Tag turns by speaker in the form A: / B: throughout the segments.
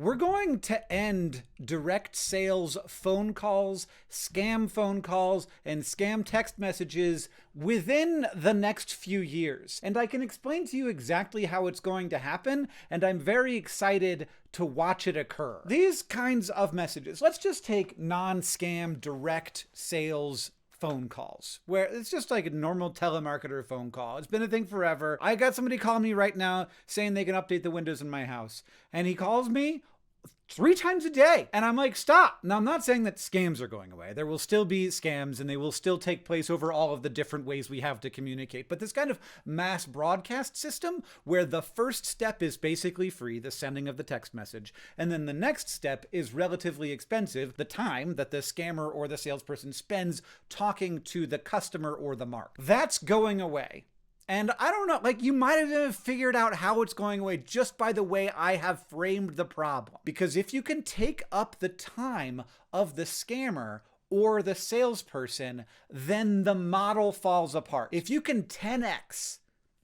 A: We're going to end direct sales phone calls, scam phone calls, and scam text messages within the next few years. And I can explain to you exactly how it's going to happen, and I'm very excited to watch it occur. These kinds of messages, let's just take non-scam direct sales phone calls, where it's just like a normal telemarketer phone call. It's been a thing forever. I got somebody calling me right now saying they can update the windows in my house. And he calls me 3 times a day. And I'm like, stop. Now, I'm not saying that scams are going away. There will still be scams and they will still take place over all of the different ways we have to communicate. But this kind of mass broadcast system where the first step is basically free, the sending of the text message, and then the next step is relatively expensive, the time that the scammer or the salesperson spends talking to the customer or the mark. That's going away. And I don't know, like, you might have even figured out how it's going away just by the way I have framed the problem. Because if you can take up the time of the scammer or the salesperson, then the model falls apart. If you can 10x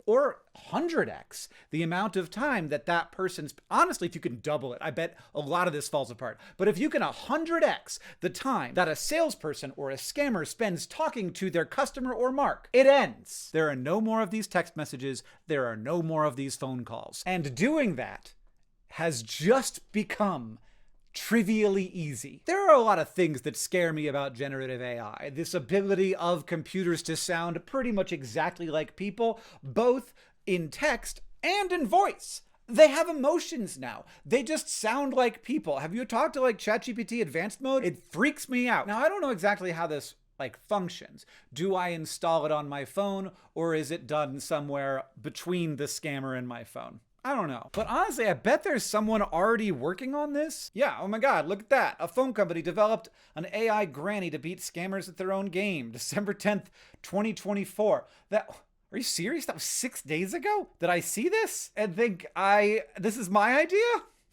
A: or 100x the amount of time that that person's, honestly, if you can double it, I bet a lot of this falls apart. But if you can 100x the time that a salesperson or a scammer spends talking to their customer or mark, it ends. There are no more of these text messages. There are no more of these phone calls. And doing that has just become trivially easy. There are a lot of things that scare me about generative AI. This ability of computers to sound pretty much exactly like people, both in text and in voice. They have emotions now. They just sound like people. Have you talked to like ChatGPT advanced mode? It freaks me out. Now, I don't know exactly how this functions. Do I install it on my phone, or is it done somewhere between the scammer and my phone? I don't know. But honestly, I bet there's someone already working on this. Yeah, oh my God, look at that. A phone company developed an AI granny to beat scammers at their own game. December 10th, 2024. Are you serious? That was 6 days ago? Did I see this and think this is my idea?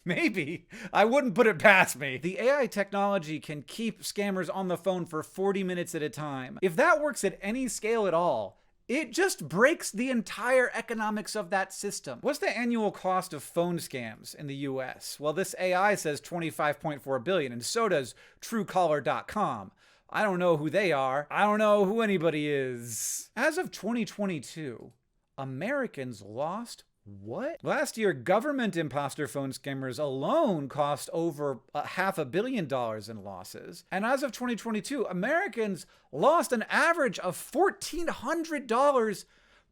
A: Maybe. I wouldn't put it past me. The AI technology can keep scammers on the phone for 40 minutes at a time. If that works at any scale at all, it just breaks the entire economics of that system. What's the annual cost of phone scams in the US? Well, this AI says $25.4 billion, and so does Truecaller.com. I don't know who they are. I don't know who anybody is. As of 2022, Americans lost what? Last year, government imposter phone scammers alone cost over $500 million in losses. And as of 2022, Americans lost an average of $1,400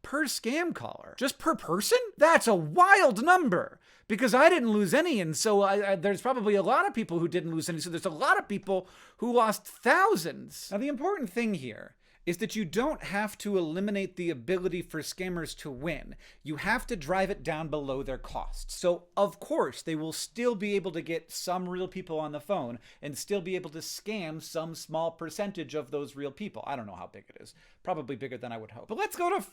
A: per scam caller. Just per person? That's a wild number. Because I didn't lose any, and so there's probably a lot of people who didn't lose any, so there's a lot of people who lost thousands. Now, the important thing here is that you don't have to eliminate the ability for scammers to win. You have to drive it down below their costs. So, of course, they will still be able to get some real people on the phone and still be able to scam some small percentage of those real people. I don't know how big it is. Probably bigger than I would hope. But let's go to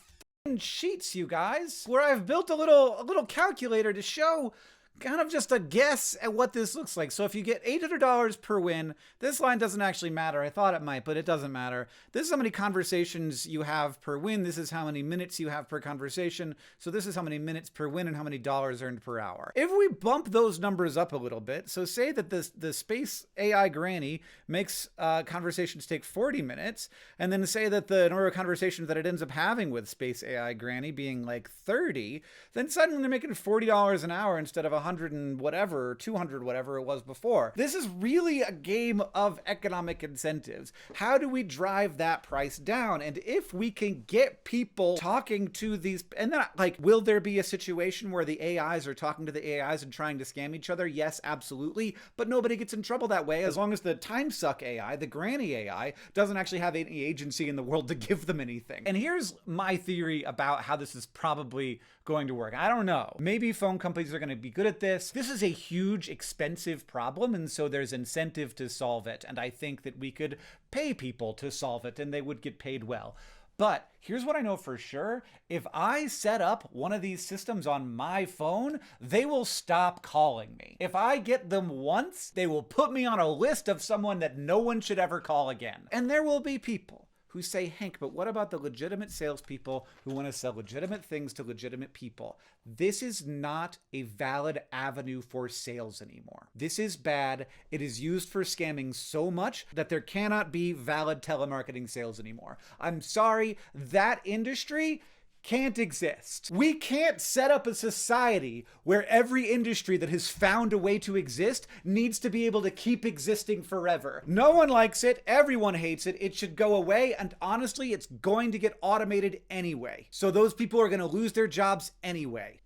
A: Sheets, you guys, where I've built a little calculator to show kind of just a guess at what this looks like. So if you get $800 per win, this line doesn't actually matter. I thought it might, but it doesn't matter. This is how many conversations you have per win. This is how many minutes you have per conversation. So this is how many minutes per win and how many dollars earned per hour. If we bump those numbers up a little bit, so say that the space AI granny makes conversations take 40 minutes, and then say that the number of conversations that it ends up having with space AI granny being like 30, then suddenly they're making $40 an hour instead of 100 and whatever, 200 whatever it was before. This is really a game of economic incentives. How do we drive that price down? And if we can get people talking to these, and then will there be a situation where the AIs are talking to the AIs and trying to scam each other? Yes, absolutely. But nobody gets in trouble that way as long as the time suck AI, the granny AI, doesn't actually have any agency in the world to give them anything. And here's my theory about how this is probably going to work. I don't know. Maybe phone companies are going to be good at this. This is a huge, expensive problem, and so there's incentive to solve it. And I think that we could pay people to solve it, and they would get paid well. But here's what I know for sure. If I set up one of these systems on my phone, they will stop calling me. If I get them once, they will put me on a list of someone that no one should ever call again. And there will be people who say, Hank, but what about the legitimate salespeople who want to sell legitimate things to legitimate people? This is not a valid avenue for sales anymore. This is bad. It is used for scamming so much that there cannot be valid telemarketing sales anymore. I'm sorry, that industry can't exist. We can't set up a society where every industry that has found a way to exist needs to be able to keep existing forever. No one likes it. Everyone hates it. It should go away. And honestly, it's going to get automated anyway. So those people are going to lose their jobs anyway.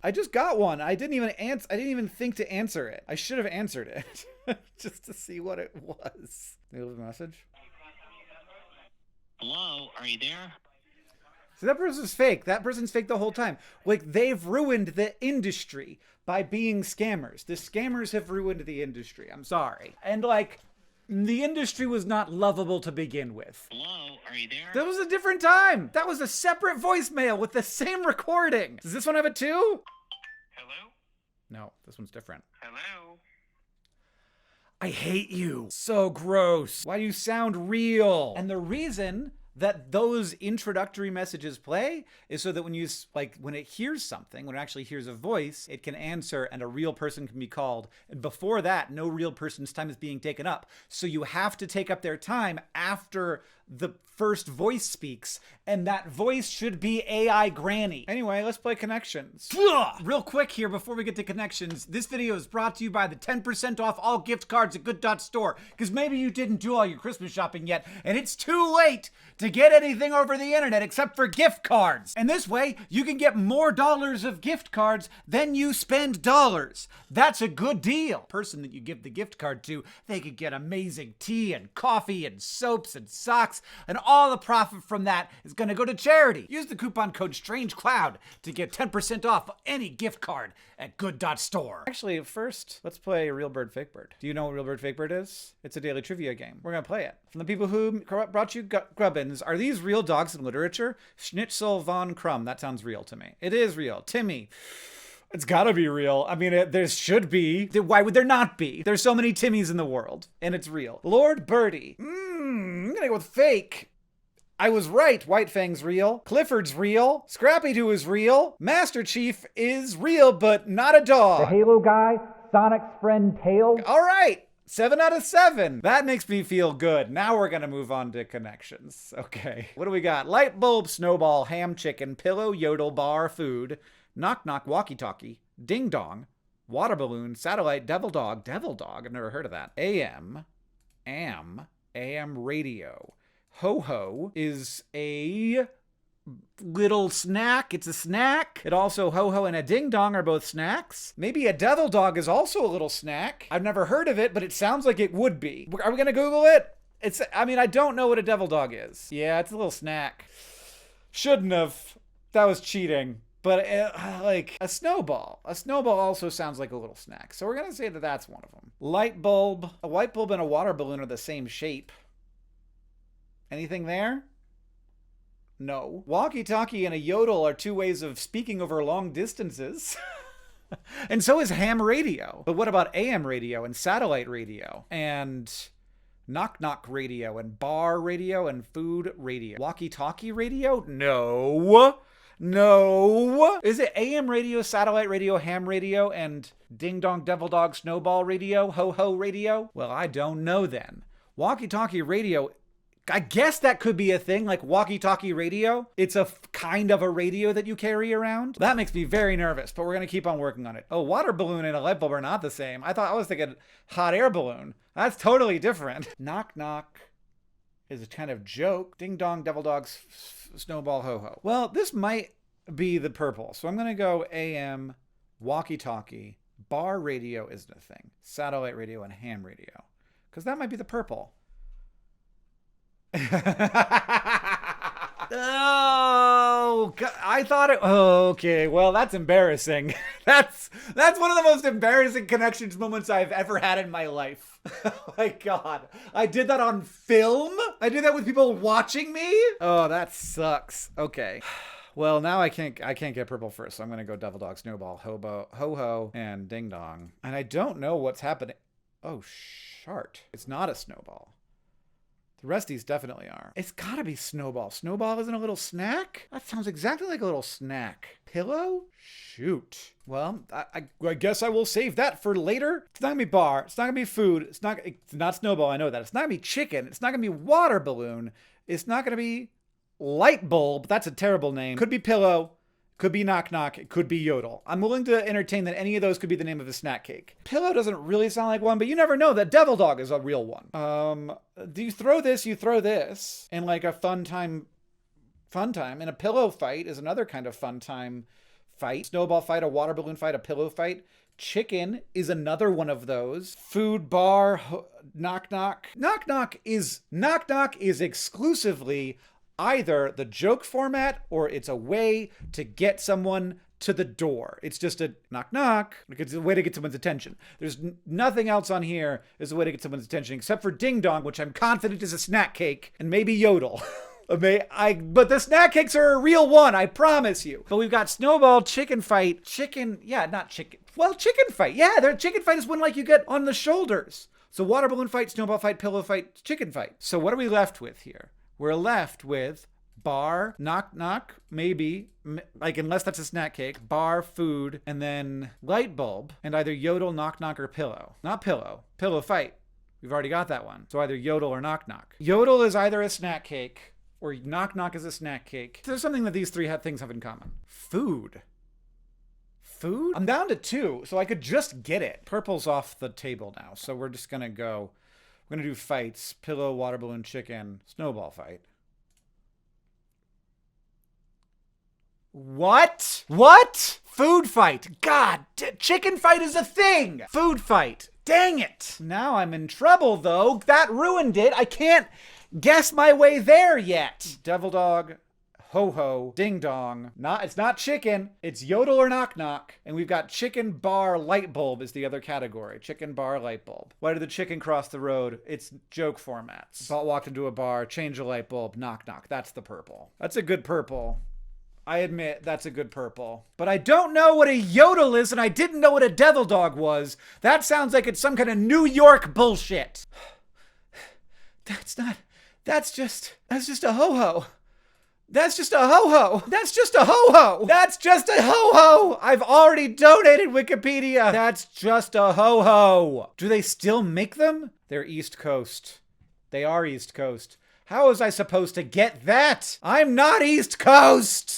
A: I just got one. I didn't even think to answer it. I should have answered it just to see what it was. Did you leave a message?
B: Hello, are you there?
A: So that person's fake. That person's fake the whole time. Like, they've ruined the industry by being scammers. The scammers have ruined the industry. I'm sorry. And like, the industry was not lovable to begin with.
B: Hello, are you there?
A: That was a different time. That was a separate voicemail with the same recording. Does this one have it too?
B: Hello?
A: No, this one's different.
B: Hello?
A: I hate you. So gross. Why do you sound real? And the reason that those introductory messages play is so that when you, like, when it hears something, when it actually hears a voice, it can answer and a real person can be called. And before that, no real person's time is being taken up. So you have to take up their time after the first voice speaks, and that voice should be AI Granny. Anyway, let's play Connections. Real quick here before we get to Connections, this video is brought to you by the 10% off all gift cards at Good.Store, because maybe you didn't do all your Christmas shopping yet, and it's too late to get anything over the internet except for gift cards. And this way, you can get more dollars of gift cards than you spend dollars. That's a good deal. Person that you give the gift card to, they could get amazing tea and coffee and soaps and socks, and all the profit from that is going to go to charity. Use the coupon code STRANGECLOUD to get 10% off any gift card at Good.Store. Actually, first, let's play Real Bird Fake Bird. Do you know what Real Bird Fake Bird is? It's a daily trivia game. We're going to play it. From the people who brought you Grubbins, are these real dogs in literature? Schnitzel von Krumm. That sounds real to me. It is real. Timmy. It's gotta be real. I mean, there should be. Why would there not be? There's so many Timmys in the world, and it's real. Lord Birdie. I'm gonna go with fake. I was right. White Fang's real. Clifford's real. Scrappy Doo is real. Master Chief is real, but not a dog. The Halo guy. Sonic's friend Tails. All right. 7 out of 7. That makes me feel good. Now we're gonna move on to Connections. Okay. What do we got? Light bulb, snowball, ham chicken, pillow, yodel, bar, food, knock knock, walkie-talkie, ding dong, water balloon, satellite, devil dog. I've never heard of that. AM radio. Ho ho is a little snack. It's a snack. It also, ho ho and a ding dong are both snacks. Maybe a devil dog is also a little snack. I've never heard of it, but it sounds like it would be. Are we gonna Google it? I don't know what a devil dog is. Yeah, it's a little snack. Shouldn't have. That was cheating. But like a snowball. A snowball also sounds like a little snack. So we're going to say that that's one of them. Light bulb. A light bulb and a water balloon are the same shape. Anything there? No. Walkie-talkie and a yodel are two ways of speaking over long distances. And so is ham radio. But what about AM radio and satellite radio? And knock knock radio and bar radio and food radio? Walkie-talkie radio? No. Is it AM radio, satellite radio, ham radio, and ding dong, devil dog, snowball radio, ho ho radio? Well, I don't know then. Walkie-talkie radio, I guess that could be a thing, like walkie-talkie radio. It's a kind of a radio that you carry around. That makes me very nervous, but we're going to keep on working on it. Oh, water balloon and a light bulb are not the same. I was thinking hot air balloon. That's totally different. Knock knock is a kind of joke. Ding dong, devil dogs, snowball, ho ho. Well, this might be the purple. So I'm going to go AM, walkie-talkie, bar radio isn't a thing, satellite radio, and ham radio. Because that might be the purple. Oh, God, I thought it. Oh, okay, well, that's embarrassing. That's one of the most embarrassing Connections moments I've ever had in my life. Oh my God, I did that on film. I did that with people watching me. Oh, that sucks. Okay. Well, now I can't get purple first, so I'm gonna go devil dog, snowball, ho ho, and ding dong. And I don't know what's happening. Oh, shart. It's not a snowball. The rest of these definitely are. It's gotta be Snowball. Snowball isn't a little snack? That sounds exactly like a little snack. Pillow? Shoot. Well, I guess I will save that for later. It's not gonna be bar. It's not gonna be food. It's not Snowball, I know that. It's not gonna be chicken. It's not gonna be water balloon. It's not gonna be light bulb. That's a terrible name. Could be pillow. Could be knock knock. It could be yodel. I'm willing to entertain that any of those could be the name of a snack cake. Pillow doesn't really sound like one, but you never know. That devil dog is a real one. Do you throw this? You throw this. And like a fun time. And a pillow fight is another kind of fun time fight. Snowball fight, a water balloon fight, a pillow fight. Chicken is another one of those. Food, bar, knock knock. Knock knock is exclusively either the joke format or it's a way to get someone to the door. It's just a knock knock. It's a way to get someone's attention. There's nothing else on here as a way to get someone's attention except for ding dong, which I'm confident is a snack cake, and maybe yodel. But the snack cakes are a real one, I promise you. But we've got Snowball, chicken fight, chicken fight. Yeah, their chicken fight is one like you get on the shoulders. So water balloon fight, snowball fight, pillow fight, chicken fight. So what are we left with here? We're left with bar, knock knock, maybe, like unless that's a snack cake, bar, food, and then light bulb, and either yodel, knock knock, or pillow. Not pillow. Pillow fight. We've already got that one. So either yodel or knock knock. Yodel is either a snack cake, or knock knock is a snack cake. There's something that these three things have in common. Food. Food? I'm down to 2, so I could just get it. Purple's off the table now, so we're just gonna go. We're gonna do fights. Pillow, water balloon, chicken, snowball fight. What? Food fight. God, chicken fight is a thing. Food fight. Dang it. Now I'm in trouble, though. That ruined it. I can't guess my way there yet. Devil dog, ho-ho, ding-dong. It's not chicken. It's yodel or knock-knock. And we've got chicken, bar, light bulb is the other category. Chicken, bar, light bulb. Why did the chicken cross the road? It's joke formats. Walked into a bar, change a light bulb, knock-knock. That's the purple. That's a good purple. I admit, that's a good purple. But I don't know what a yodel is, and I didn't know what a devil dog was. That sounds like it's some kind of New York bullshit. That's just a ho-ho. That's just a ho-ho. I've already donated Wikipedia. That's just a ho-ho. Do they still make them? They're East Coast. They are East Coast. How was I supposed to get that? I'm not East Coast.